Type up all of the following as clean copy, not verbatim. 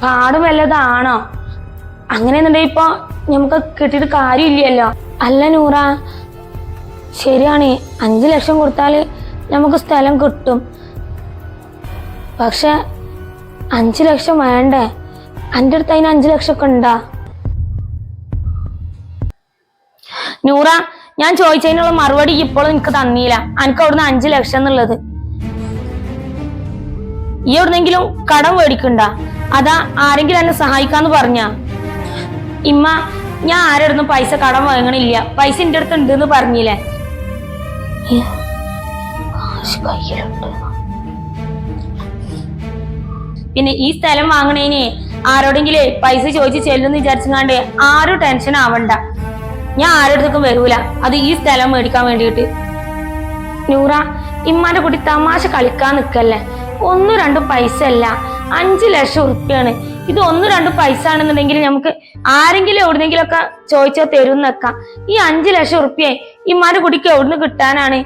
പാട് വല്ലതാണോ? അങ്ങനെയെന്നുണ്ടെങ്കിൽ ഇപ്പൊ നമുക്ക് കിട്ടിയിട്ട് കാര്യമില്ലല്ലോ. അല്ല നൂറ, ശരിയാണ്, 5 ലക്ഷം കൊടുത്താൽ നമുക്ക് സ്ഥലം കിട്ടും. പക്ഷെ 5 ലക്ഷം വേണ്ടേ? എൻ്റെ അടുത്ത് അതിന് 5 ലക്ഷം ഒക്കെ ഉണ്ടാ? നൂറ, ഞാൻ ചോദിച്ചതിനുള്ള മറുപടി ഇപ്പോഴും എനിക്ക് തന്നില്ല. എനിക്ക് അവിടുന്ന് 5 ലക്ഷം എന്നുള്ളത്. ഈ എവിടുന്നെങ്കിലും കടം മേടിക്കണ്ട? അതാ ആരെങ്കിലും എന്നെ സഹായിക്കാന്ന് പറഞ്ഞ? ഇമ്മ, ഞാൻ ആരുടെ പൈസ കടം വാങ്ങണില്ല. പൈസ എൻ്റെ അടുത്ത് ഉണ്ടെന്ന് പറഞ്ഞില്ലേ? പിന്നെ ഈ സ്ഥലം വാങ്ങണേന് ആരോടെങ്കിലും പൈസ ചോദിച്ച് ചെല്ലുന്ന് വിചാരിച്ചാണ്ട് ആരും ടെൻഷൻ ആവണ്ട. ഞാൻ ആരോടത്തേക്കും വരൂല. അത് ഈ സ്ഥലം മേടിക്കാൻ വേണ്ടിയിട്ട്. നൂറ, ഇമ്മാന്റെ കുട്ടി തമാശ കളിക്കാൻ നിക്കല്ലേ. 1-2 പൈസ അല്ല, 5 ലക്ഷം ഉറുപ്പ്യാണ്. ഇത് 1-2 പൈസ ആണെന്നുണ്ടെങ്കിൽ നമുക്ക് ആരെങ്കിലും എവിടുന്നെങ്കിലും ഒക്കെ ചോദിച്ചാൽ തരും എന്നൊക്കാം. ഈ 5 ലക്ഷം ഉറുപ്പ്യ ഇമ്മാന്റെ കുട്ടിക്ക് എവിടുന്ന് കിട്ടാനാണ്?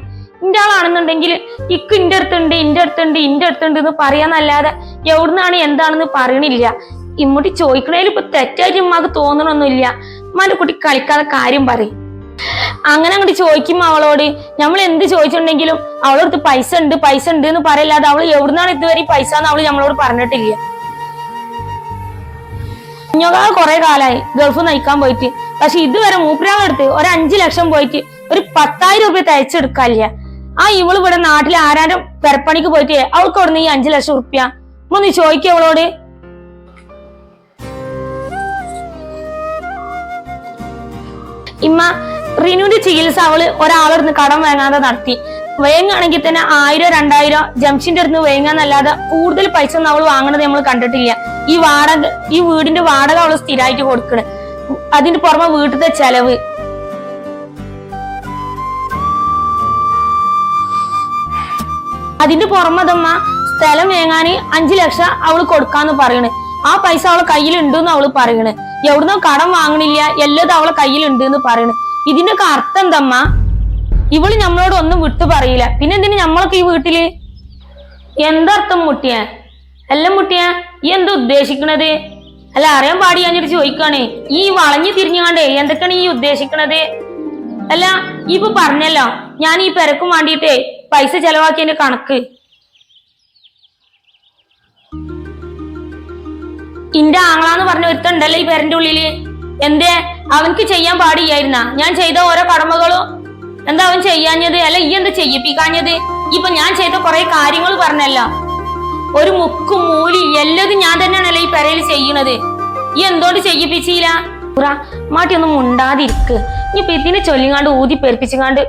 ഇന്റെ ആളാണെന്നുണ്ടെങ്കിൽ ഇക്ക് ഇന്റെ അടുത്തുണ്ട് എന്ന് പറയാന്നല്ലാതെ എവിടുന്നാണ് എന്താണെന്ന് പറയണില്ല. ഇമ്മൂട്ടി ചോദിക്കണേലും ഇപ്പൊ തെറ്റായിട്ട് ഇമ്മക്ക് തോന്നണമൊന്നുമില്ല. ഇമ്മാന്റെ കുട്ടി കളിക്കാതെ കാര്യം പറയും. അങ്ങനെ അങ്ങോട്ട് ചോദിക്കുമ്പോ അവളോട് നമ്മൾ എന്ത് ചോദിച്ചിട്ടുണ്ടെങ്കിലും അവളടുത്ത് പൈസ ഉണ്ട് എന്ന് പറയല്ലാതെ അവള് എവിടുന്നാണ് ഇതുവരെ പൈസ എന്ന് അവള് നമ്മളോട് പറഞ്ഞിട്ടില്ല. കുഞ്ഞോകാൾ കുറെ കാലായി ഗൾഫ് നയിക്കാൻ പോയിട്ട്. പക്ഷെ ഇതുവരെ മൂപ്പരാളെടുത്ത് ഒരു 5 ലക്ഷം പോയിട്ട് ഒരു 10,000 രൂപ തയ്ച്ചെടുക്കാനില്ല. ഇവള് ഇവിടെ നാട്ടിൽ ആരാരും പെരപ്പണിക്ക് പോയിട്ട് അവൾക്ക് അവിടുന്ന് ഈ 5 ലക്ഷം ഉറുപ്പ്യ ഒന്ന് ചോദിക്കുക അവളോട്. ഇമ്മ, റിനുവിന്റെ ചികിത്സ അവള് ഒരാളടുന്ന് കടം വാങ്ങാതെ നടത്തി. വേങ്ങാണെങ്കിൽ തന്നെ 1000-2000 ജംഷിന്റെ അടുത്ത് വേങ്ങാന്നല്ലാതെ കൂടുതൽ പൈസ ഒന്നും അവള് വാങ്ങണത് നമ്മൾ കണ്ടിട്ടില്ല. ഈ വീടിന്റെ വാടക അവള് സ്ഥിരമായിട്ട് കൊടുക്കണ്. അതിന്റെ പുറമെ വീട്ടിലത്തെ ചെലവ്. അതിന്റെ പുറമതമ്മ സ്ഥലം വേങ്ങാന് 5 ലക്ഷം അവള് കൊടുക്കാന്ന് പറയണ്. ആ പൈസ അവളെ കയ്യിലുണ്ടെന്ന് അവള് പറയണ്. എവിടുന്നോ കടം വാങ്ങണില്ല, എല്ലതും അവളെ കയ്യിലുണ്ട് എന്ന് പറയണ്. ഇതിന്റെ ഒക്കെ അർത്ഥം എന്തമ്മ? ഇവള് നമ്മളോട് ഒന്നും വിട്ടു പറയില്ല. പിന്നെ എന്തിനു നമ്മളൊക്കെ ഈ വീട്ടില്? എന്തർത്ഥം മുട്ടിയ? എല്ലാം മുട്ടിയ ഈ എന്താ ഉദ്ദേശിക്കണത്? അല്ല, അറിയാൻ പാടി ഞാനൊരു ചോദിക്കാണേ. ഈ വളഞ്ഞു തിരിഞ്ഞാണ്ടേ എന്തൊക്കെയാണ് ഈ ഉദ്ദേശിക്കണത്? അല്ല, ഇപ്പൊ പറഞ്ഞല്ലോ ഞാൻ ഈ പെരക്കും വേണ്ടിയിട്ടേ പൈസ ചെലവാക്കിയതിന്റെ കണക്ക്. ഇന്റെ ആങ്ങളാന്ന് പറഞ്ഞ ഒരുത്തുണ്ടല്ലോ ഈ പെരന്റെ ഉള്ളില്. എന്തേ അവൻക്ക് ചെയ്യാൻ പാടില്ലായിരുന്ന? ഞാൻ ചെയ്ത ഓരോ കടമകളും എന്താ അവൻ ചെയ്യാഞ്ഞത്? അല്ല, ഈ എന്താ ചെയ്യിപ്പിക്കാഞ്ഞത്? ഇപ്പൊ ഞാൻ ചെയ്ത കുറെ കാര്യങ്ങൾ പറഞ്ഞല്ലോ. ഒരു മുക്കും മൂലി എല്ലാതും ഞാൻ തന്നെയാണല്ലോ ഈ പെരയിൽ ചെയ്യണത്. ഈ എന്തോണ്ട് ചെയ്യിപ്പിച്ചില്ല? മാട്ടിയൊന്നും മുണ്ടാതിരിക്ക്. ഇനിയിപ്പൊ ഇതിനെ ചൊല്ലിങ്ങാണ്ട് ഊതി പെരുപ്പിച്ചുങ്ങാണ്ട്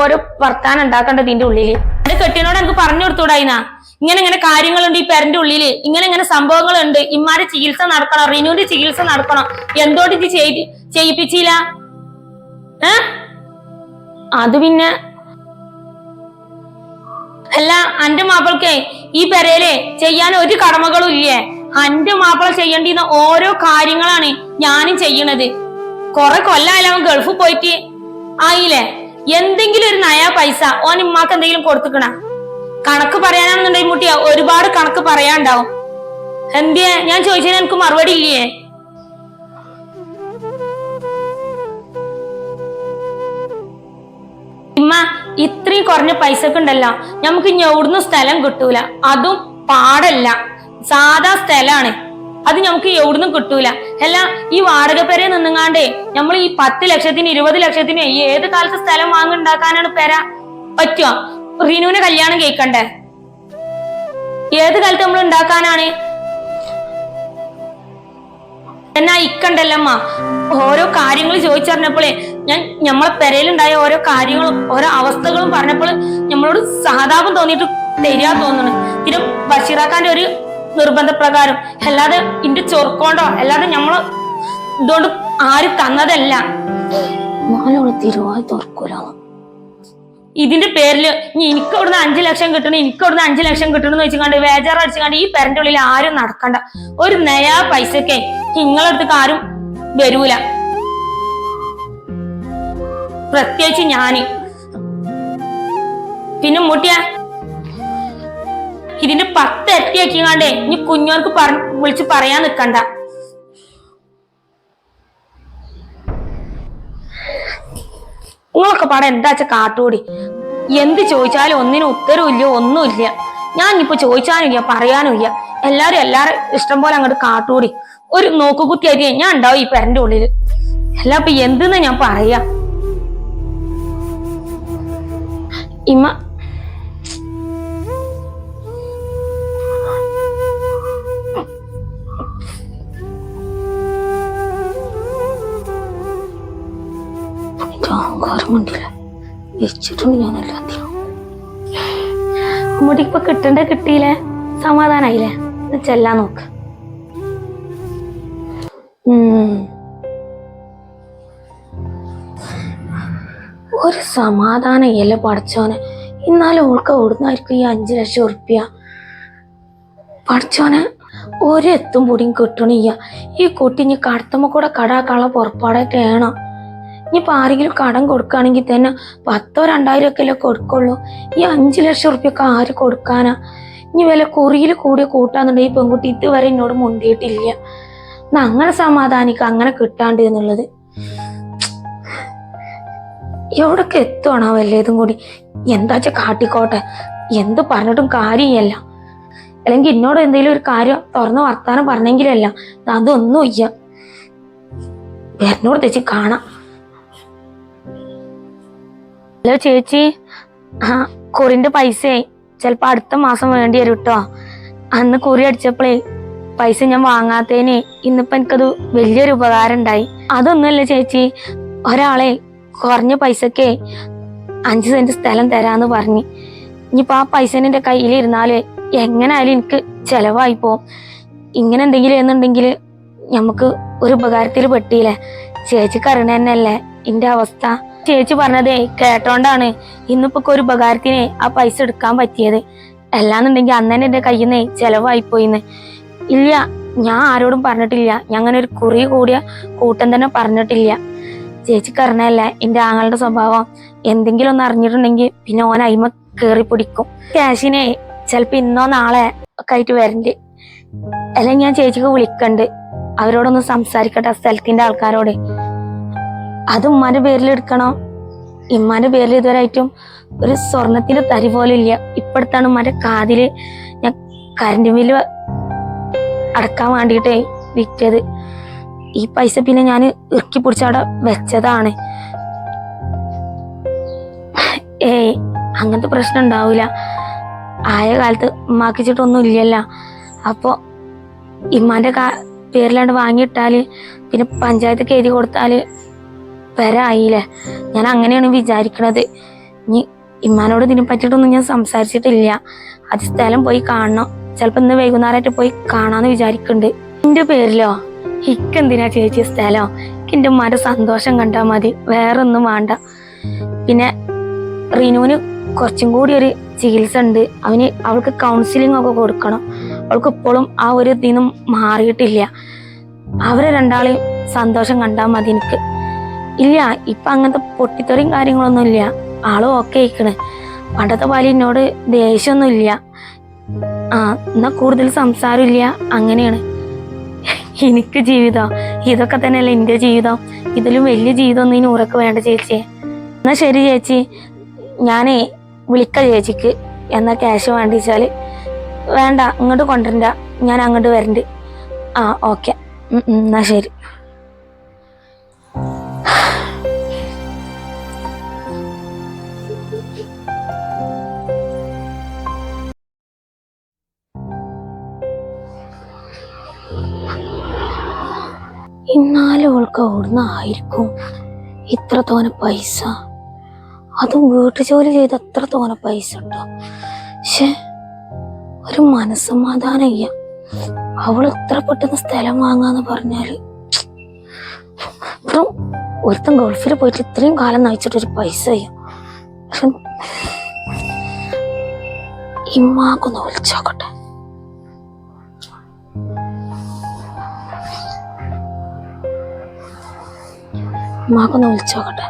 ഓരോ വർത്താനം ഉണ്ടാക്കേണ്ടത് ഇതിന്റെ ഉള്ളില്. എന്റെ കെട്ടിനോട് എനിക്ക് പറഞ്ഞു കൊടുത്തൂടായിന്നാ, ഇങ്ങനെ കാര്യങ്ങളുണ്ട് ഈ പെരന്റെ ഉള്ളില്, ഇങ്ങനെ സംഭവങ്ങളുണ്ട്. ഇമ്മാരെ ചികിത്സ നടക്കണം, റിനുവിന്റെ ചികിത്സ നടക്കണം. എന്തോട്ട് ഇത് ചെയ്യിപ്പിച്ചില്ല? അത് പിന്നെ അല്ല, അന്റെ മാപ്പിളക്കേ ഈ പെരയിലെ ചെയ്യാൻ ഒരു കടമകളും ഇല്ലേ? അന്റെ മാപ്പിള ചെയ്യേണ്ടിന്ന ഓരോ കാര്യങ്ങളാണ് ഞാനും ചെയ്യണത്. കുറെ കൊല്ലായാലും അവൻ ഗൾഫിൽ പോയിട്ട് ആയില്ലേ. എന്തെങ്കിലും ഒരു നയാ പൈസ ഓൻ ഇമ്മാക്ക് എന്തെങ്കിലും കൊടുത്തുക്കണ? കണക്ക് പറയാനാണെന്നുണ്ടെങ്കിൽ മുട്ടിയ ഒരുപാട് കണക്ക് പറയാണ്ടാവും. എന്തേ ഞാൻ ചോദിച്ചതിന് എനിക്ക് മറുപടി ഇല്ലേ? ഇമ്മ, ഇത്രയും കുറഞ്ഞ പൈസക്ക് ഉണ്ടല്ലോ നമുക്ക് ഇനി എവിടുന്ന് സ്ഥലം കിട്ടൂല. അതും പാടല്ല, സാധാ സ്ഥലാണ്. അത് നമുക്ക് എവിടുന്നും കിട്ടൂല. അല്ല, ഈ വാടക പെരയെ നിന്നുങ്ങാണ്ടേ നമ്മൾ ഈ 10 ലക്ഷത്തിന് 20 ലക്ഷത്തിന് ഏത് കാലത്ത് സ്ഥലം വാങ്ങുണ്ടാക്കാനാണ് പെര പറ്റുമോ? റിനുവിനെ കല്യാണം കേൾക്കണ്ടേ? ഏത് കാലത്ത് നമ്മൾ ഉണ്ടാക്കാനാണ്? എന്നാ ഇക്കണ്ടല്ലമ്മ ഓരോ കാര്യങ്ങൾ ചോദിച്ചറിഞ്ഞപ്പോളേ നമ്മളെ പെരയിലുണ്ടായ ഓരോ കാര്യങ്ങളും ഓരോ അവസ്ഥകളും പറഞ്ഞപ്പോൾ നമ്മളോട് സഹതാപം തോന്നിയിട്ട് തരിക തോന്നുന്നു. പിന്നെ ബഷീറാക്കാന്റെ ഒരു നിർബന്ധപ്രകാരം, അല്ലാതെ ഇന്റെ ചൊറുക്കോണ്ടോ അല്ലാതെ നമ്മള് ഇതുകൊണ്ട് ആരും തന്നതല്ല. തിരുവായി തുറക്കൂല. ഇതിന്റെ പേരില് എനിക്ക് അവിടുന്ന് 5 ലക്ഷം കിട്ടണം, എനിക്ക് അവിടുന്ന് 5 ലക്ഷം കിട്ടണം എന്ന് വെച്ചുകൊണ്ട് വേജാറടിച്ചുകൊണ്ട് ഈ പെരന്റെ ഉള്ളിൽ ആരും നടക്കണ്ട. ഒരു നയാ പൈസക്കെ നിങ്ങളടുത്തേക്ക് ആരും വരൂല, പ്രത്യേകിച്ച് ഞാന്. പിന്നെ മുട്ടിയ ഇതിന്റെ 10 ഇരട്ടിയാക്കിങ്ങാണ്ടേ ഇനി കുഞ്ഞോർക്ക് വിളിച്ച് പറയാൻ നിക്കണ്ട. നിങ്ങളൊക്കെ പാടെ എന്താച്ച കാട്ടൂടി. എന്ത് ചോദിച്ചാലും ഒന്നിനും ഉത്തരവില്ല, ഒന്നുമില്ല. ഞാൻ ഇനിയിപ്പോ ചോദിച്ചാനുമില്ല, പറയാനുമില്ല. എല്ലാരും ഇഷ്ടം പോലെ അങ്ങോട്ട് കാട്ടൂടി. ഒരു നോക്കുകുത്തിയായിട്ട് ഞാൻ ഉണ്ടാവും ഈ പെരന്റെ ഉള്ളില്. അല്ല ഇപ്പൊ എന്തെന്ന് ഞാൻ പറയാ. ഇമ്മ വെച്ചിട്ടുണ്ട് ഞാൻ എല്ലാത്തിനും. അമ്മൂട്ടി ഇപ്പൊ കിട്ടിയില്ലേ? സമാധാനായില്ലേ? ചെല്ലാൻ നോക്ക്. ഒരു സമാധാനം ഇല്ല പഠിച്ചോനെ. എന്നാലും ഓൾക്ക് ഓടുന്നായിരിക്കും ഈ 5 ലക്ഷം ഉറുപ്പ്യ. പഠിച്ചോനെ ഒരെത്തും പൊടിയും കിട്ടണില്ല. ഈ കുട്ടി ഇനി കടത്തുമ്പോ കൂടെ കടാക്കാനുള്ള പുറപ്പാടൊക്കെ വേണം. ഇനിയിപ്പോൾ ആരെങ്കിലും കടം കൊടുക്കുകയാണെങ്കിൽ തന്നെ 10,000 2,000 ഒക്കെ അല്ലേ കൊടുക്കുള്ളൂ. ഈ 5 ലക്ഷം ഉറുപ്പ്യൊക്കെ ആര് കൊടുക്കാനാ? ഇനി വില കുറിയിൽ കൂടി കൂട്ടാന്നുണ്ടെങ്കിൽ ഈ പെൺകുട്ടി ഇതുവരെ എന്നോട് മുണ്ടിയിട്ടില്ല. എന്നാ അങ്ങനെ സമാധാനിക്കുക, അങ്ങനെ കിട്ടാണ്ട് എന്നുള്ളത്. എവിടൊക്കെ എത്തുവാണോ വല്ലേതും കൂടി. എന്താച്ച കാട്ടിക്കോട്ടെ, എന്ത് പറഞ്ഞിട്ടും കാര്യമല്ല. അല്ലെങ്കിൽ എന്നോട് എന്തെങ്കിലും ഒരു കാര്യം തുറന്ന് വർത്താനം പറഞ്ഞെങ്കിലല്ല. അതൊന്നും ഇല്ല. എന്നോട് തെച്ച് കാണാം. ഹലോ ചേച്ചി, കുറിന്റെ പൈസ ചിലപ്പോ അടുത്ത മാസം വേണ്ടി വരും കേട്ടോ. അന്ന് കുറി അടിച്ചപ്പോഴേ പൈസ ഞാൻ വാങ്ങാത്തേന് ഇന്നിപ്പോ എനിക്കത് വലിയൊരു ഉപകാരം ഉണ്ടായി. അതൊന്നുമല്ല ചേച്ചി, ഒരാളെ കുറഞ്ഞ പൈസക്ക് 5 സെന്റ് സ്ഥലം തരാന്ന് പറഞ്ഞ്. ഇനിയിപ്പോ ആ പൈസ എന്റെ കയ്യിലിരുന്നാല് എങ്ങനായാലും എനിക്ക് ചെലവായി പോവും. ഇങ്ങനെ എന്തെങ്കിലും എന്നുണ്ടെങ്കിൽ നമുക്ക് ഒരു ഉപകാരത്തിൽ പെട്ടില്ലേ. ചേച്ചിക്ക് അറിയണ തന്നെയല്ലേ എന്റെ അവസ്ഥ. ചേച്ചി പറഞ്ഞതേ കേട്ടോണ്ടാണ് ഇന്നിപ്പോ ഒരു ഉപകാരത്തിന് ആ പൈസ എടുക്കാൻ പറ്റിയത്. അല്ലാന്നുണ്ടെങ്കിൽ അന്ന് തന്നെ എന്റെ കയ്യിൽ നിന്ന് ചെലവായി പോയിന്ന്. ഇല്ല, ഞാൻ ആരോടും പറഞ്ഞിട്ടില്ല. ഞാൻ അങ്ങനെ ഒരു കുറി കൂടിയ കൂട്ടം തന്നെ പറഞ്ഞിട്ടില്ല. ചേച്ചിക്ക് അറിഞ്ഞല്ലേ എന്റെ ആങ്ങളുടെ സ്വഭാവം. എന്തെങ്കിലും ഒന്ന് അറിഞ്ഞിട്ടുണ്ടെങ്കിൽ പിന്നെ ഓൻ അയിമ കേറി പിടിക്കും. ക്യാഷിനെ ചിലപ്പോ ഇന്നോ നാളെ ഒക്കെ ആയിട്ട് വരണ്ട്. അല്ലെങ്കിൽ ഞാൻ ചേച്ചിക്ക് വിളിക്കണ്ട്, അവരോടൊന്ന് സംസാരിക്കട്ടെ, ആ സ്ഥലത്തിന്റെ ആൾക്കാരോട്. അത് ഉമ്മാന്റെ പേരിൽ എടുക്കണോ? ഇമ്മാന്റെ പേരിൽ ഇതുവരായിട്ടും ഒരു സ്വർണത്തിന്റെ തരി പോലും ഇല്ല. ഇപ്പടുത്താണ് ഉമ്മാന്റെ കാതില് ഞാൻ കറണ്ട് ബില്ല് അടക്കാൻ വേണ്ടിയിട്ടേ വിറ്റത്. ഈ പൈസ പിന്നെ ഞാൻ ഇറുക്കി പിടിച്ചവിടെ വെച്ചതാണ്. അങ്ങനത്തെ പ്രശ്നം ഉണ്ടാവൂല. ആയ കാലത്ത് ഉമ്മാക്കിച്ചിട്ടൊന്നും ഇല്ലല്ല. അപ്പൊ ഇമ്മാന്റെ പേരിലാണ്ട് വാങ്ങിയിട്ടാല് പിന്നെ പഞ്ചായത്തൊക്കെ എഴുതി കൊടുത്താല് വരായില്ലേ. ഞാൻ അങ്ങനെയാണ് വിചാരിക്കണത്. ഇനി ഇമ്മാനോട് ഇതിനെ പറ്റിയിട്ടൊന്നും ഞാൻ സംസാരിച്ചിട്ടില്ല. അത് സ്ഥലം പോയി കാണണം. ചിലപ്പോ ഇന്ന് വൈകുന്നേരമായിട്ട് പോയി കാണാന്ന് വിചാരിക്കുന്നുണ്ട്. എന്റെ പേരിലോ ഹിക്കെന്തിനാ ചേച്ചി സ്ഥലം? എന്റെ ഉമ്മാന്റെ സന്തോഷം കണ്ടാൽ മതി, വേറൊന്നും വേണ്ട. പിന്നെ റിനുവിന് കുറച്ചും കൂടി ഒരു ചികിത്സ ഉണ്ട്. അവൾക്ക് കൗൺസിലിംഗ് ഒക്കെ കൊടുക്കണം. അവൾക്ക് ഇപ്പോഴും ആ ഒരു ഇതിനും മാറിയിട്ടില്ല. അവരെ രണ്ടാളെയും സന്തോഷം കണ്ടാൽ മതി എനിക്ക്. ഇല്ല, ഇപ്പൊ അങ്ങനത്തെ പൊട്ടിത്തെറിയും കാര്യങ്ങളൊന്നും ഇല്ല. ആളും ഓക്കെ ആയിക്കണ്. പണ്ടത്തെ പോലെ എന്നോട് ദേഷ്യമൊന്നും ഇല്ല. എന്നാ കൂടുതൽ സംസാരം ഇല്ല. അങ്ങനെയാണ് എനിക്ക് ജീവിതം. ഇതൊക്കെ തന്നെയല്ലേ എന്റെ ജീവിതം. ഇതിലും വലിയ ജീവിതം ഒന്നും ഇനി ഉറക്ക് വേണ്ട ചേച്ചിയെ. എന്നാ ശരി ചേച്ചി, ഞാനേ വിളിക്ക ചേച്ചിക്ക്. എന്നാ ക്യാഷ് വേണ്ടിച്ചാല് വേണ്ട, ഇങ്ങോട്ട് കൊണ്ടുവരണ്ട, ഞാൻ അങ്ങോട്ട് വരണ്ട്. ഓക്കെ, എന്നാ ശരി. എന്നാലും അവൾക്ക് അവിടുന്ന് ആയിരിക്കും ഇത്ര തോനെ പൈസ. അതും വീട്ടു ജോലി ചെയ്ത് എത്ര തോനെ പൈസ ഉണ്ടോ. പക്ഷെ ഒരു മനസ്സമാധാനം ഇല്ല. അവൾ എത്ര പെട്ടെന്ന് സ്ഥലം വാങ്ങാന്ന് പറഞ്ഞാല് ഇപ്പം ഒരുത്തൻ ഗൾഫിൽ പോയിട്ട് ഇത്രയും കാലം നയിച്ചിട്ടൊരു പൈസ ചെയ്യാം. പക്ഷെ ഇമ്മാക്കൊന്ന് വിളിച്ചോക്കട്ടെ. ഉമ്മാക്കൊന്ന് വിളിച്ചോക്കട്ടെ,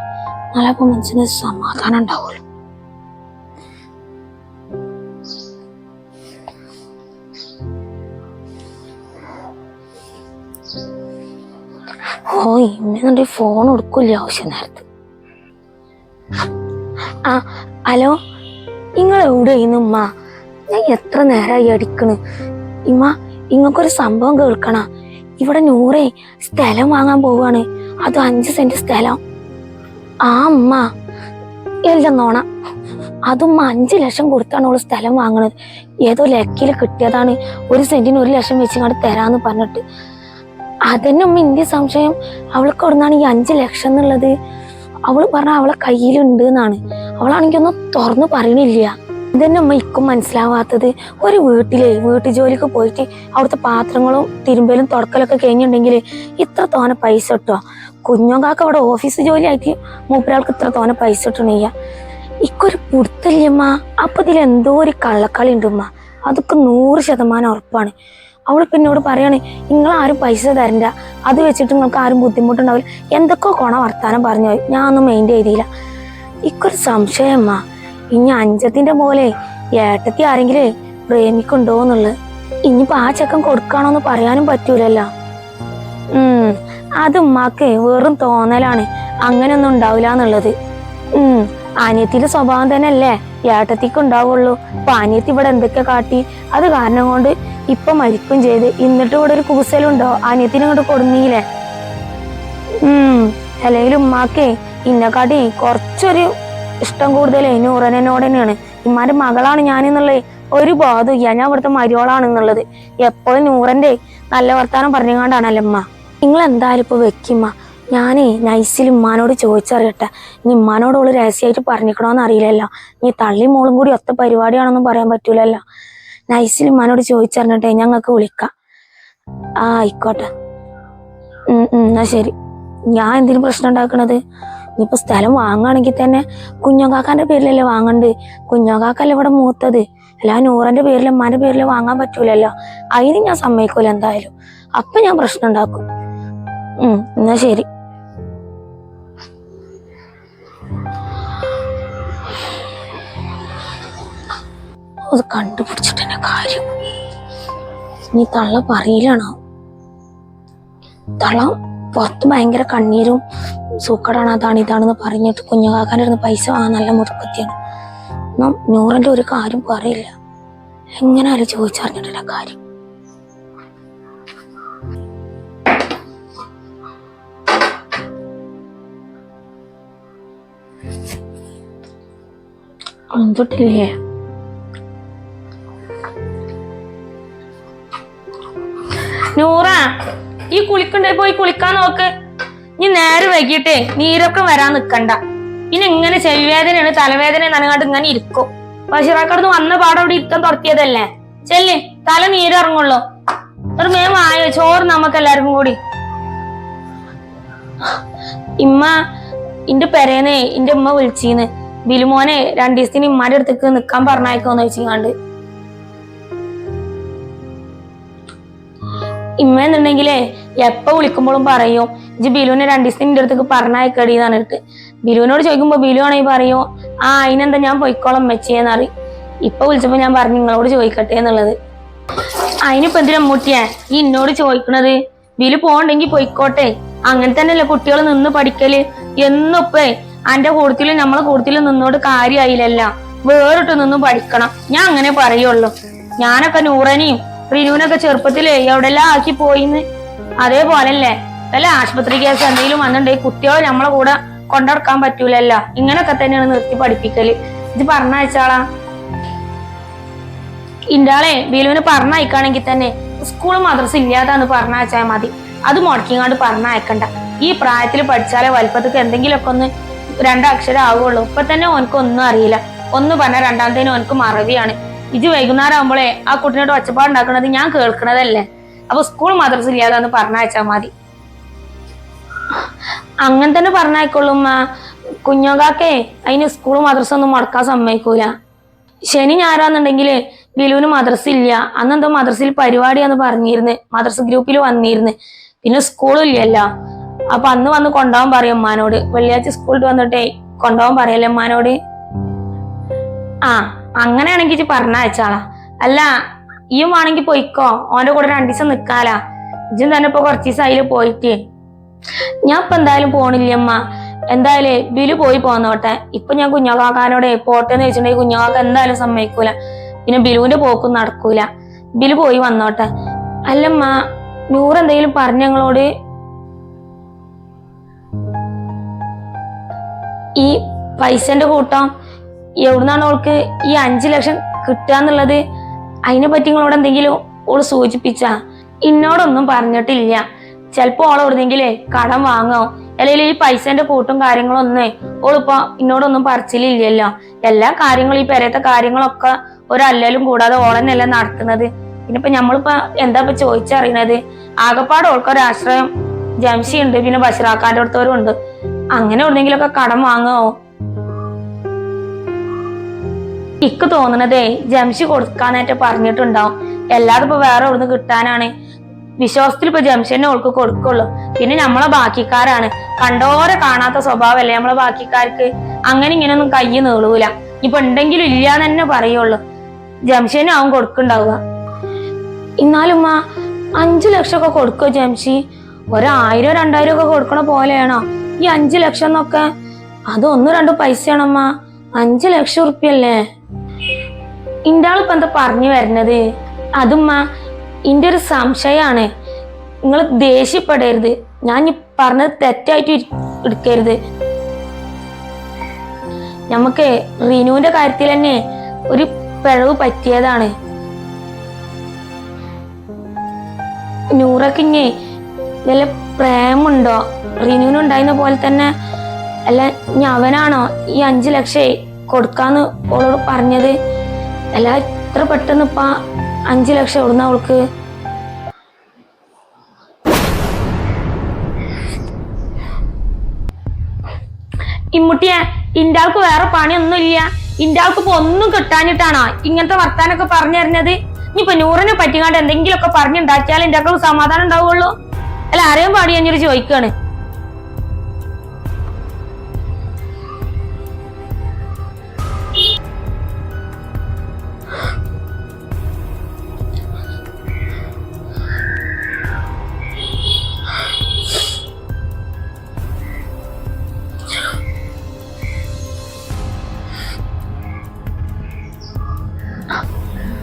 നാളെ മനസ്സിന് സമാധാനം ഉണ്ടാവുമല്ലോ. ഇമ്മ ഫോൺ കൊടുക്കില്ല ആവശ്യം നേരത്ത്. ആ ഹലോ, നിങ്ങൾ എവിടെയായിരുന്നു ഉമ്മ? ഞാൻ എത്ര നേരമായി അടിക്കണ്. ഇമ്മ ഇങ്ങക്കൊരു സംഭവം കേൾക്കണ. ഇവിടെ നൂറേ സ്ഥലം വാങ്ങാൻ പോവാണ്. അത് 5 സെന്റ് സ്ഥലം. ആ ഉമ്മ എല്ലാം നോണ. അതും 5 ലക്ഷം കൊടുത്താണ് അവള് സ്ഥലം വാങ്ങണത്. ഏതോ ലക്കില് കിട്ടിയതാണ്. 1 സെന്റിന് 1 ലക്ഷം വെച്ചിങ്ങോട്ട് തരാന്ന് പറഞ്ഞിട്ട്. അതന്നെ ഉമ്മ ഇന്ത്യ സംശയം. അവൾക്ക് എവിടുന്നാണ് ഈ 5 ലക്ഷം എന്നുള്ളത്? അവള് പറഞ്ഞ അവളെ കയ്യിലുണ്ട് എന്നാണ്. അവളാണെങ്കിൽ ഒന്നും തുറന്നു പറയണില്ല. ഇതന്നെ ഉമ്മ ഇക്കും മനസ്സിലാവാത്തത്. ഒരു വീട്ടു ജോലിക്ക് പോയിട്ട് അവിടുത്തെ പാത്രങ്ങളും തിരുമ്പലും തുടക്കലൊക്കെ കഴിഞ്ഞിട്ടുണ്ടെങ്കിൽ ഇത്ര തോനെ പൈസ കിട്ടുക? കുഞ്ഞോങ്കാക്ക് അവിടെ ഓഫീസ് ജോലി ആയിട്ട് മൂപ്പരാൾക്ക് ഇത്ര തോനെ പൈസ കിട്ടണില്ല. ഇക്കൊരു പുടുത്തല്ലമ്മ. അപ്പൊ ഇതിലെന്തോ ഒരു കള്ളക്കളി ഉണ്ട് ഉമ്മ. അതൊക്കെ 100% ഉറപ്പാണ്. അവൾ പിന്നോട് പറയാണ്, നിങ്ങളാരും പൈസ തരണ്ട, അത് വെച്ചിട്ട് നിങ്ങൾക്ക് ആരും ബുദ്ധിമുട്ടുണ്ടാവില്ല. എന്തൊക്കെയോ കോണ വർത്താനം പറഞ്ഞു പോയി. ഞാൻ ഒന്നും മെയിൻ്റെ ചെയ്തില്ല. ഇക്കൊരു സംശയമ്മ. ഇനി അഞ്ചത്തിന്റെ പോലെ ഏട്ടത്തി ആരെങ്കിലും പ്രേമിക്കുണ്ടോന്നുള്ളത്. ഇനിയിപ്പോ ആ ചെക്കൻ കൊടുക്കാണോന്ന് പറയാനും പറ്റൂലല്ലോ. അത് ഉമ്മാക്ക് വെറും തോന്നലാണ്. അങ്ങനെയൊന്നും ഉണ്ടാവില്ല എന്നുള്ളത്. അനിയത്തിന്റെ സ്വഭാവം തന്നെ അല്ലേ ഏട്ടത്തിക്ക് ഉണ്ടാവുള്ളൂ. അപ്പൊ അനിയത്തി ഇവിടെ എന്തൊക്കെ കാട്ടി, അത് കാരണം കൊണ്ട് ഇപ്പൊ മരിക്കും ചെയ്ത്. എന്നിട്ട് ഇവിടെ ഒരു കൂസലുണ്ടോ? അനിയത്തിന് ഇങ്ങോട്ട് കൊടുന്നീലേ. അല്ലെങ്കിൽ ഉമ്മാക്കേ ഇന്നെക്കാട്ടി കുറച്ചൊരു ഇഷ്ടം കൂടുതലേ നൂറനോട് തന്നെയാണ്. ഇമ്മാന്റെ മകളാണ് ഞാനെന്നുള്ളത് ഒരു ബോധമില്ല. ഞാൻ ഇവിടുത്തെ മരിയോളാണെന്നുള്ളത്. എപ്പോഴും നൂറന്റെ നല്ല വർത്താനം പറഞ്ഞുകൊണ്ടാണല്ലോ ഉമ്മ. നിങ്ങൾ എന്തായാലും ഇപ്പൊ വെക്കുമ്മ. ഞാനേ നൈസിൽ ഉമ്മാനോട് ചോദിച്ചറിയട്ടെ. ഇനി ഉമ്മാനോടുള്ള രഹസ്യമായിട്ട് പറഞ്ഞിക്കണോന്ന് അറിയില്ലല്ലോ. ഇനി തള്ളി മോളും കൂടി ഒത്ത പരിപാടിയാണെന്നും പറയാൻ പറ്റൂലല്ലോ. നൈസിൽ ഉമ്മാനോട് ചോദിച്ചറിഞ്ഞിട്ടേ ഞങ്ങൾക്ക് വിളിക്കാം. ആയിക്കോട്ടെ. എന്നാ ശരി. ഞാൻ എന്തിനു പ്രശ്നം ഉണ്ടാക്കണത്? ഇനിയിപ്പോ സ്ഥലം വാങ്ങുകയാണെങ്കിൽ തന്നെ കുഞ്ഞോക്കാക്കാന്റെ പേരിലല്ലേ വാങ്ങണ്ട്. കുഞ്ഞോക്കാക്കല്ലേ ഇവിടെ മൂത്തത്. അല്ല നൂറന്റെ പേരിൽ ഉമ്മാന്റെ പേരിൽ വാങ്ങാൻ പറ്റൂലല്ലോ. അതിന് ഞാൻ സമ്മതിക്കൂല എന്തായാലും. അപ്പൊ ഞാൻ പ്രശ്നം ഉണ്ടാക്കും. എന്നാ ശരി. അത് കണ്ടുപിടിച്ചിട്ട് തന്നെ കാര്യം. നീ തള്ള പറയിലാണോ? തള്ള പുറത്ത് ഭയങ്കര കണ്ണീരും സൂക്കടാണ്, അതാണ് ഇതാണെന്ന് പറഞ്ഞിട്ട് കുഞ്ഞുകാക്കാൻ്റെ അടുത്ത് പൈസ വാങ്ങാൻ നല്ല മുറുക്കത്തിയാണ്. എന്നാൽ നൂറിൻ്റെ ഒരു കാര്യം പറയില്ല. എങ്ങനെയാലും ചോദിച്ചറിഞ്ഞിട്ടില്ല കാര്യം. എന്തൊട്ടില്ലേ നൂറ, ഈ കുളിക്കണ്ടേ പോയി കുളിക്കാൻ നോക്ക്. നീ നേരെ വൈകിട്ടേ നീരൊക്കെ വരാൻ നിക്കണ്ട. പിന്നെ ഇങ്ങനെ ചെവിവേദനയാണ് തലവേദന നനങ്ങാണ്ട് ഇങ്ങനെ ഇരിക്കും. ബഷീറാക്കടുന്ന് വന്ന പാടെ ഇവിടെ ഇരിക്കാൻ തുറത്തിയതല്ലേ. ചെല്ലേ തല നീരിറങ്ങുള്ളൂ. ഒരു മേം ആയോ ചോറ് നമുക്ക് എല്ലാവർക്കും കൂടി. ഇമ്മ ഇന്റെ പെരേന്ന് ഇന്റെ ഉമ്മ വിളിച്ചീന്ന്. ബിലുമോനെ 2 ദിവസത്തിന് ഇമ്മാന്റെ അടുത്തേക്ക് നിക്കാൻ പറഞ്ഞയക്കോന്ന് ചോദിച്ചാണ്ട്. ഇമ്മന്നുണ്ടെങ്കിലേ എപ്പ വിളിക്കുമ്പോഴും പറയും ഇജ്ജ് ബിലുവിനെ 2 ദിവസത്തിന് എന്റെ അടുത്തേക്ക് പറഞ്ഞയക്കടിന്ന് പറഞ്ഞിട്ട്. ബിലുവിനോട് ചോദിക്കുമ്പോ ബിലു ആണെങ്കിൽ പറയോ അതിനെന്താ ഞാൻ പൊയ്ക്കോളം വെച്ചേന്നറി. ഇപ്പൊ വിളിച്ചപ്പോ ഞാൻ പറഞ്ഞു നിങ്ങളോട് ചോദിക്കട്ടെ എന്നുള്ളത്. അതിനിപ്പോ എന്തിനാ അമ്മൂട്ടിയെ ഈ എന്നോട് ചോദിക്കണത്? ബിലു പോണ്ടെങ്കി പൊയ്ക്കോട്ടെ. അങ്ങനെ തന്നെയല്ലേ കുട്ടികൾ നിന്ന് പഠിക്കല്. എന്നൊപ്പേ അന്റെ കൂട്ടത്തിലും നമ്മളെ കൂട്ടത്തിലും നിന്നോട് കാര്യമായില്ലല്ല. വേറിട്ട് നിന്നും പഠിക്കണം. ഞാൻ അങ്ങനെ പറയുള്ളൂ. ഞാനൊക്കെ നൂറനെയും റിനുവിനൊക്കെ ചെറുപ്പത്തില് എവിടെല്ലാം ആക്കി പോയിന്ന്. അതേപോലല്ലേ വല്ല ആശുപത്രി കേസ് എന്തെങ്കിലും വന്നിട്ടുണ്ടെങ്കിൽ കുട്ടികളെ നമ്മളെ കൂടെ കൊണ്ടടക്കാൻ പറ്റൂലല്ലോ. ഇങ്ങനൊക്കെ തന്നെയാണ് നിർത്തി പഠിപ്പിക്കല്. ഇത് പറഞ്ഞയച്ചാളാ. ഇൻഡാളെ ബിലുവിന് പറഞ്ഞയക്കാണെങ്കിൽ തന്നെ സ്കൂൾ മദ്രസ ഇല്ലാതാന്ന് പറഞ്ഞയച്ചാൽ മതി. അത് മുടക്കിങ്ങാണ്ട് പറഞ്ഞയക്കണ്ട. ഈ പ്രായത്തിൽ പഠിച്ചാലേ വലുപ്പത്തേക്ക് എന്തെങ്കിലുമൊക്കെ ഒന്ന് 2 അക്ഷരം ആവുള്ളൂ. ഇപ്പൊ തന്നെ ഓനക്ക് ഒന്നും അറിയില്ല. ഒന്ന് പറഞ്ഞാൽ രണ്ടാമത്തേന് ഓനക്ക് മറവിയാണ്. ഇജ് വൈകുന്നേരം ആകുമ്പോളെ ആ കുട്ടീനോട് ഒച്ചപ്പാടുണ്ടാക്കണത് ഞാൻ കേൾക്കണതല്ലേ. അപ്പൊ സ്കൂൾ മദ്രസ ഇല്ലാതാന്ന് പറഞ്ഞയച്ചാൽ മതി. അങ്ങനെ തന്നെ പറഞ്ഞായിക്കൊള്ളുമ്മ. കുഞ്ഞോകാക്കേ അതിന് സ്കൂൾ മദ്രസ ഒന്നും മുടക്കാൻ സമ്മതിക്കൂല. ശനി ഞായറാന്നുണ്ടെങ്കില് ബിലുവിന് മദ്രസ ഇല്ല. അന്നെന്തോ മദ്രസയിൽ പരിപാടിയാന്ന് പറഞ്ഞിരുന്ന്. മദ്രസ ഗ്രൂപ്പിൽ വന്നിരുന്ന്. പിന്നെ സ്കൂളും ഇല്ലല്ലോ. അപ്പൊ അന്ന് വന്ന് കൊണ്ടുപോകാൻ പറയും ഉമ്മാനോട്. വെള്ളിയാഴ്ച സ്കൂളിൽ വന്നിട്ടേ കൊണ്ടുപോകാൻ പറയല്ലേ ഉമ്മാനോട്. അങ്ങനെയാണെങ്കിൽ പറഞ്ഞയച്ചാളാ. അല്ല ഈയും വേണമെങ്കിൽ പോയിക്കോ. ഓന്റെ കൂടെ 2 ദിവസം നിക്കാലാ. ഇജും തന്നെ ഇപ്പൊ കുറച്ച് ദിവസം അതില് പോയിട്ട്. ഞാൻ ഇപ്പൊ എന്തായാലും പോണില്ലമ്മ. എന്തായാലും ബിലു പോയി പോന്നോട്ടെ. ഇപ്പൊ ഞാൻ കുഞ്ഞാക്കാനോടെ പോട്ടെന്ന് വെച്ചിട്ടുണ്ടെങ്കിൽ കുഞ്ഞാക്ക എന്തായാലും സമ്മതിക്കൂല. പിന്നെ ബിലുവിന്റെ പോക്കും നടക്കൂല. ബിലു പോയി വന്നോട്ടെ. അല്ലമ്മ, നൂറ് എന്തെങ്കിലും പറഞ്ഞ ഞങ്ങളോട്? ഈ പൈസന്റെ കൂട്ടം എവിടുന്നാണ് ഓൾക്ക് ഈ 5 ലക്ഷം കിട്ടുകയെന്നുള്ളത്? അതിനെ പറ്റി നിങ്ങളോട് എന്തെങ്കിലും ഓള് സൂചിപ്പിച്ച? ഇന്നോടൊന്നും പറഞ്ഞിട്ടില്ല. ചിലപ്പോ ഓൾ എവിടെന്നെങ്കിലേ കടം വാങ്ങോ, അല്ലെങ്കിൽ ഈ പൈസന്റെ കൂട്ടും കാര്യങ്ങളൊന്നേ ഓളിപ്പോ എന്നോടൊന്നും പറച്ചിലില്ലല്ലോ. എല്ലാ കാര്യങ്ങളും ഈ പെരത്തെ കാര്യങ്ങളൊക്കെ ഒരല്ലലും കൂടാതെ ഓളന്നെല്ലാം നടത്തുന്നത്. പിന്നെ ഇപ്പൊ നമ്മളിപ്പോ എന്താ ഇപ്പൊ ചോദിച്ചറിയണത്? ആകപ്പാട് ഓൾക്കൊരാശ്രയം ജംഷി ഉണ്ട്, പിന്നെ ബഷറാക്കാന്റെ അടുത്തവരും ഉണ്ട്. അങ്ങനെ എവിടെന്നെങ്കിലൊക്കെ കടം വാങ്ങോ? ഇക്ക് തോന്നണതേ ജംഷി കൊടുക്കാനായിട്ട് പറഞ്ഞിട്ടുണ്ടാവും. എല്ലാതും ഇപ്പൊ വേറെ എവിടുന്ന് കിട്ടാനാണ്? വിശ്വാസത്തിൽ ഇപ്പൊ ജംഷനെ ഓൾക്ക് കൊടുക്കുള്ളൂ. പിന്നെ നമ്മളെ ബാക്കിക്കാരാണ്. കണ്ടോരെ കാണാത്ത സ്വഭാവമല്ലേ നമ്മളെ ബാക്കിക്കാർക്ക്. അങ്ങനെ ഇങ്ങനെയൊന്നും കൈ നീളൂല. ഇപ്പൊ ഉണ്ടെങ്കിലും ഇല്ലാന്ന് തന്നെ പറയുള്ളൂ. ജംഷനും ആവും കൊടുക്കുണ്ടാവുക. എന്നാലും 5 ലക്ഷം ഒക്കെ കൊടുക്കോ ജംഷി? 1000 2000 ഒക്കെ കൊടുക്കണ പോലെയാണോ ഈ 5 ലക്ഷം എന്നൊക്കെ? അത് 1-2 പൈസയാണമ്മ. 5 ലക്ഷം ഉറുപ്പ്യല്ലേ? ഇന്റെ ആളിപ്പോ എന്താ പറഞ്ഞു വരുന്നത്? അതുമ്മ ഇന്റെ ഒരു സംശയാണ്. നിങ്ങൾ ദേഷ്യപ്പെടരുത്. ഞാൻ ഈ പറഞ്ഞത് തെറ്റായിട്ട് എടുക്കരുത്. നമുക്ക് റിനുവിന്റെ കാര്യത്തിൽ തന്നെ ഒരു പിഴവ് പറ്റിയതാണ്. നൂറക്കിഞ്ഞ് വല്ല പ്രേമുണ്ടോ റിനുവിനുണ്ടായിരുന്ന പോലെ തന്നെ? അല്ല ഇനി അവനാണോ ഈ 5 ലക്ഷം കൊടുക്കാന്ന് ഓളോട് പറഞ്ഞത്? അല്ല ഇത്ര പെട്ടെന്ന് ഇപ്പ 5 ലക്ഷം എവിടുന്ന അവൾക്ക്? ഇമ്മുട്ടിയെ, ഇന്റെ ആൾക്ക് വേറെ പണിയൊന്നും ഇല്ല. ഇന്റെ ആൾക്ക് ഇപ്പൊ ഒന്നും കിട്ടാഞ്ഞിട്ടാണോ ഇങ്ങനത്തെ വർത്താനൊക്കെ പറഞ്ഞു തരുന്നത്? ഇനിയിപ്പൊ നൂറിനെ പറ്റിക്കാണ്ട് എന്തെങ്കിലുമൊക്കെ പറഞ്ഞുണ്ടാക്കിയാൽ എന്റെ ആൾക്ക് സമാധാനം ഉണ്ടാവുള്ളൂ. അല്ല അറിയാൻ പാടി ഞാൻ ചോദിക്കാണ്.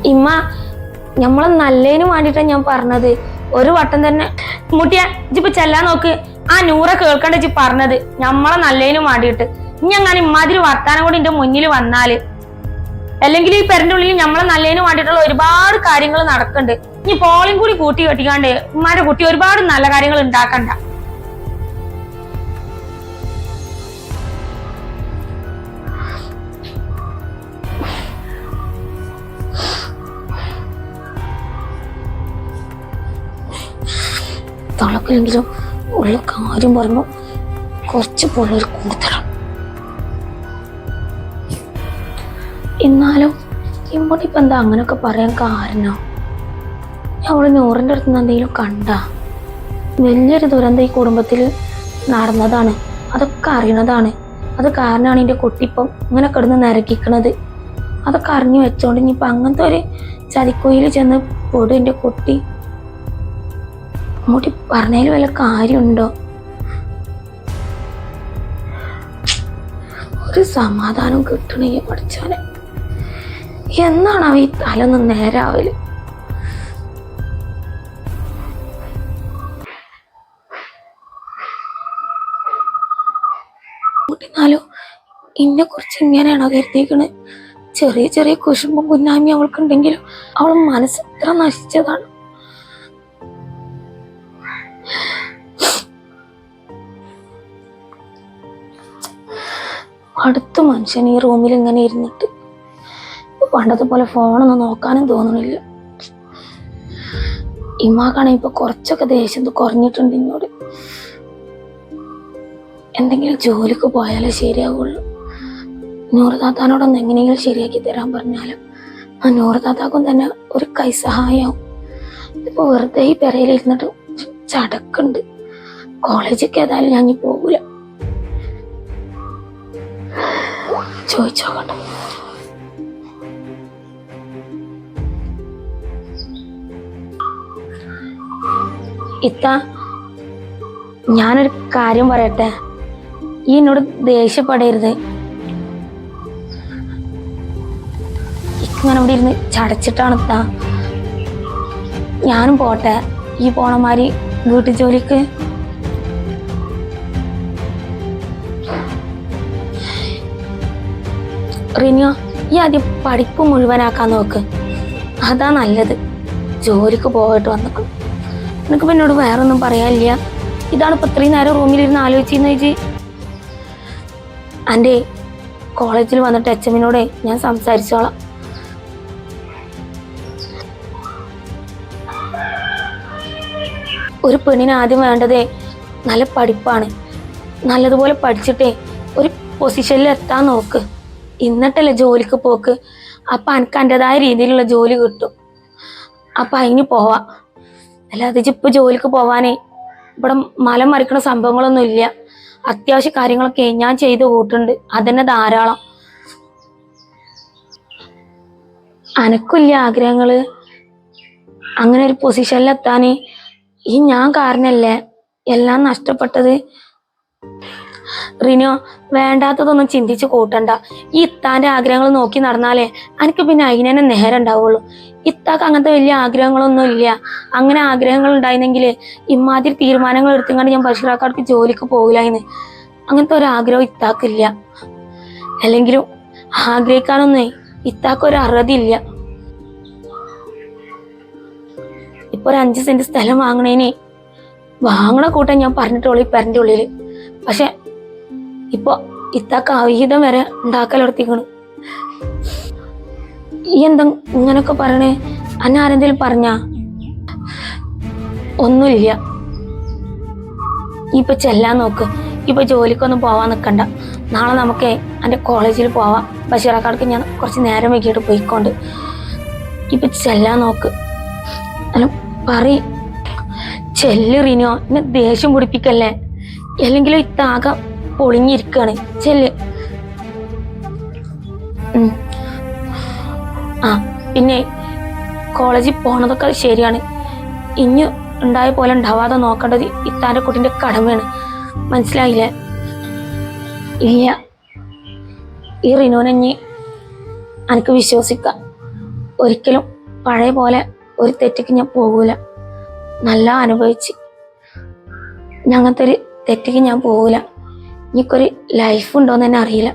ഇമ്മ, ഞമ്മളെ നല്ലതിന് വേണ്ടിട്ടാ ഞാൻ പറഞ്ഞത്. ഒരു വട്ടം തന്നെ മുട്ടിയ ഇജിപ്പൊ ചെല്ലാൻ നോക്ക്. ആ നൂറെ കേൾക്കണ്ട ഇജ്ജ് പറഞ്ഞത് ഞമ്മളെ നല്ലതിന് വേണ്ടിയിട്ട്. ഇനി അങ്ങനെ ഇമ്മാതിരി വർത്താനം കൂടി എന്റെ മുന്നിൽ വന്നാല്, അല്ലെങ്കിൽ ഈ പെരന്റെ ഉള്ളിൽ ഞമ്മളെ നല്ലതിന് വേണ്ടിയിട്ടുള്ള ഒരുപാട് കാര്യങ്ങൾ നടക്കുന്നുണ്ട്. ഇനി പോളിയും കൂടി കൂട്ടി കെട്ടിക്കാണ്ട് ഉമ്മാരെ കുട്ടി ഒരുപാട് നല്ല കാര്യങ്ങൾ ഉണ്ടാക്കണ്ട. തളക്കിലെങ്കിലും ഉള്ള കാര്യം പറയുമ്പോ കുറച്ച് പൊള്ളൽ കൂടുതലാണ്. എന്നാലും ഇമ്മടിപ്പോ എന്താ അങ്ങനൊക്കെ പറയാൻ കാരണം? അവള് നൂറിന്റെ അടുത്ത് നിന്ന് എന്തെങ്കിലും കണ്ട? വലിയൊരു ദുരന്തം ഈ കുടുംബത്തിൽ നടന്നതാണ്. അതൊക്കെ അറിയണതാണ്. അത് കാരണമാണ് എന്റെ കുട്ടി ഇപ്പം ഇങ്ങനെ കിടന്ന് നരകിക്കണത്. അതൊക്കെ അറിഞ്ഞു വെച്ചോണ്ട് ഇനിയിപ്പൊ അങ്ങനത്തെ ഒരു ചതിക്കുയിൽ ചെന്ന് പൊടും എന്റെ കുട്ടി. അങ്ങോട്ട് പറഞ്ഞതിൽ വല്ല കാര്യമുണ്ടോ? ഒരു സമാധാനം കിട്ടണേ പഠിച്ചാല്. എന്നാണ് അവ ഈ തലൊന്ന് നേരാവല്? എന്നാലും ഇന്നെ കുറിച്ച് ഇങ്ങനെയാണോ കരുതിയേക്കണ്? ചെറിയ ചെറിയ കുശുമ്പും കുന്നായ്മയും അവൾക്കുണ്ടെങ്കിലും അവൾ മനസ്സെത്ര നശിച്ചതാണ്. അടുത്ത മനുഷ്യൻ ഈ റൂമിൽ ഇങ്ങനെ ഇരുന്നിട്ട് പണ്ടത്തെ പോലെ ഫോണൊന്നും നോക്കാനും തോന്നണില്ല. ഇമ്മാക്കാണെങ്കിൽ ഇപ്പൊ കുറച്ചൊക്കെ ദേഷ്യം കുറഞ്ഞിട്ടുണ്ട് എന്നോട്. എന്തെങ്കിലും ജോലിക്ക് പോയാലേ ശരിയാവുള്ളൂ. നൂറ് താത്താനോടൊന്ന് എങ്ങനെയെങ്കിലും ശരിയാക്കി തരാൻ പറഞ്ഞാലും ആ നൂറ് താത്താക്കും തന്നെ ഒരു കൈ സഹായമാവും. ഇപ്പൊ വെറുതെ ഈ പെരയിലിരുന്നിട്ട് ചടക്കുണ്ട്. കോളേജൊക്കെ ഏതായാലും ഞാൻ പോകൂല. ചോദിച്ചോക്കട്ടെ. ഇത്ത ഞാനൊരു കാര്യം പറയട്ടെ, ഈ എന്നോട് ദേഷ്യപ്പെടരുത്. ഇങ്ങനെ ഇവിടെ ഇരുന്ന് ചടച്ചിട്ടാണ് എത്താ. ഞാനും പോട്ടെ, ഈ പോണമാതിരി വീട്ടു ജോലിക്ക്. റിനിയോ, ഈ ആദ്യം പഠിപ്പ് മുഴുവനാക്കാൻ നോക്ക്, അതാ നല്ലത്. ജോലിക്ക് പോയിട്ട് വന്നേക്കും. എനിക്കിപ്പോൾ എന്നോട് വേറൊന്നും പറയാനില്ല. ഇതാണ് ഇപ്പം ഇത്രയും നേരം റൂമിലിരുന്ന് ആലോചിച്ചിരുന്ന ചേച്ചി. എൻ്റെ കോളേജിൽ വന്നിട്ട് HMനോട് ഞാൻ സംസാരിച്ചോളാം. ഒരു പെണ്ണിന് ആദ്യം വേണ്ടതേ നല്ല പഠിപ്പാണ്. നല്ലതുപോലെ പഠിച്ചിട്ടേ ഒരു പൊസിഷനിൽ എത്താൻ നോക്ക്. എന്നിട്ടല്ലേ ജോലിക്ക് പോക്ക്. അപ്പം എനിക്ക് എൻ്റെതായ രീതിയിലുള്ള ജോലി കിട്ടും. അപ്പം അതിന് പോവാം. അല്ലാതെ ഇപ്പം ജോലിക്ക് പോവാനേ ഇവിടെ മല മറിക്കണ സംഭവങ്ങളൊന്നും ഇല്ല. അത്യാവശ്യ കാര്യങ്ങളൊക്കെ ഞാൻ ചെയ്ത് കൂട്ടുണ്ട്, അതന്നെ ധാരാളം. അനക്കില്ല ആഗ്രഹങ്ങള് അങ്ങനെ ഒരു പൊസിഷനിലെത്താന്? ഈ ഞാൻ കാരണല്ലേ എല്ലാം നഷ്ടപ്പെട്ടത്. റിനോ, വേണ്ടാത്തതൊന്നും ചിന്തിച്ച് കൂട്ടണ്ട. ഈ ഇത്താന്റെ ആഗ്രഹങ്ങൾ നോക്കി നടന്നാലേ എനിക്ക് പിന്നെ അതിനെ നേരം ഉണ്ടാവുള്ളൂ. ഇത്താക്ക് അങ്ങനത്തെ വലിയ ആഗ്രഹങ്ങളൊന്നും ഇല്ല. അങ്ങനെ ആഗ്രഹങ്ങൾ ഉണ്ടായിരുന്നെങ്കിൽ ഇമാതിരി തീരുമാനങ്ങൾ എടുത്തുകൊണ്ട് ഞാൻ ബഷീറാക്കാർക്ക് ജോലിക്ക് പോകില്ലായിരുന്നു. അങ്ങനത്തെ ഒരു ആഗ്രഹം ഇത്താക്കില്ല. അല്ലെങ്കിലും ആഗ്രഹിക്കാനൊന്നേ ഇത്താക്കൊരു അർഹത ഇല്ല. ഇപ്പൊ ഒരു 5 സെന്റ് സ്ഥലം വാങ്ങണ കൂട്ടം ഞാൻ പറഞ്ഞിട്ടുള്ളൂ ഈ പെരന്റെ ഉള്ളില്. പക്ഷെ ഇപ്പൊ ഇത്താക്ക് അവിഹിതം വരെ ഉണ്ടാക്കലെടുത്തിക്കണ്. ഈ എന്താ ഇങ്ങനൊക്കെ പറയണേ? അന്നെ ആരെന്തേലും പറഞ്ഞാ? ഒന്നുമില്ല. ഇപ്പൊ ചെല്ലാൻ നോക്ക്. ഇപ്പൊ ജോലിക്കൊന്നും പോവാൻ നിൽക്കണ്ട. നാളെ നമുക്ക് എൻ്റെ കോളേജിൽ പോവാം. ബഷീറാക്കാർക്ക് ഞാൻ കുറച്ച് നേരം വൈകിട്ട് പോയിക്കൊണ്ട്. ഇപ്പൊ ചെല്ലാൻ നോക്ക്. അല്ല പറയും ചെല്ല് റിനോ, എന്നെ ദേഷ്യം പിടിപ്പിക്കല്ലേ. അല്ലെങ്കിലും ഇത്താകെ പൊളിഞ്ഞിരിക്കാണ്. ചെല്ല്. ആ പിന്നെ കോളേജിൽ പോണതൊക്കെ ശരിയാണ്. ഇനി ഉണ്ടായ പോലെ ഉണ്ടാവാതെ നോക്കേണ്ടത് ഇത്താന്റെ കുട്ടിന്റെ കടമയാണ്. മനസ്സിലായില്ലേ? ഇല്ല, ഈ റിനോനെ ഇനി എനിക്ക് വിശ്വസിക്കാം. ഒരിക്കലും പഴയ പോലെ ഒരു തെറ്റിക്ക് ഞാൻ പോകൂല. നല്ല അനുഭവിച്ച് അങ്ങനത്തെ ഒരു തെറ്റിക്ക് ഞാൻ പോകൂല. എനിക്കൊരു ലൈഫ് ഉണ്ടോന്ന് തന്നെ അറിയില്ല.